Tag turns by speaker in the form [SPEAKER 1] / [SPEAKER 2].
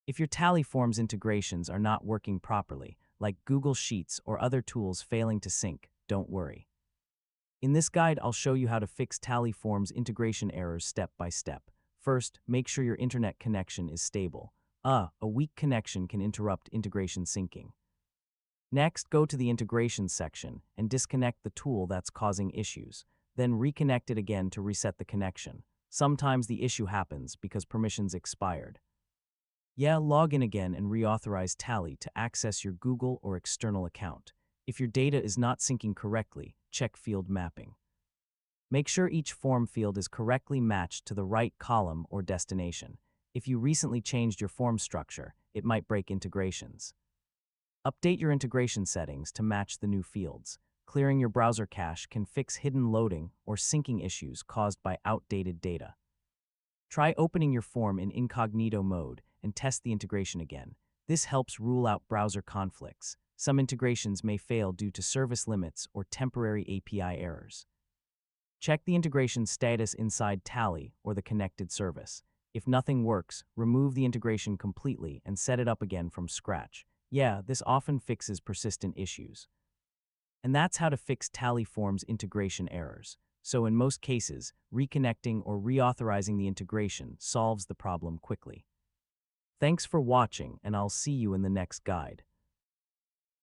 [SPEAKER 1] If your Tally Forms integrations are not working properly, like Google Sheets or other tools failing to sync, don't worry. In this guide, I'll show you how to fix Tally Forms integration errors step by step. First, make sure your internet connection is stable. A weak connection can interrupt integration syncing. Next, go to the integration section and disconnect the tool that's causing issues. Then reconnect it again to reset the connection. Sometimes the issue happens because permissions expired. Log in again and reauthorize Tally to access your Google or external account. If your data is not syncing correctly, check field mapping. Make sure each form field is correctly matched to the right column or destination. If you recently changed your form structure, it might break integrations. Update your integration settings to match the new fields. Clearing your browser cache can fix hidden loading or syncing issues caused by outdated data. Try opening your form in incognito mode and test the integration again. This helps rule out browser conflicts. Some integrations may fail due to service limits or temporary API errors. Check the integration status inside Tally or the connected service. If nothing works, remove the integration completely and set it up again from scratch. This often fixes persistent issues. And that's how to fix Tally Forms integration errors. So in most cases, reconnecting or reauthorizing the integration solves the problem quickly. Thanks for watching, and I'll see you in the next guide.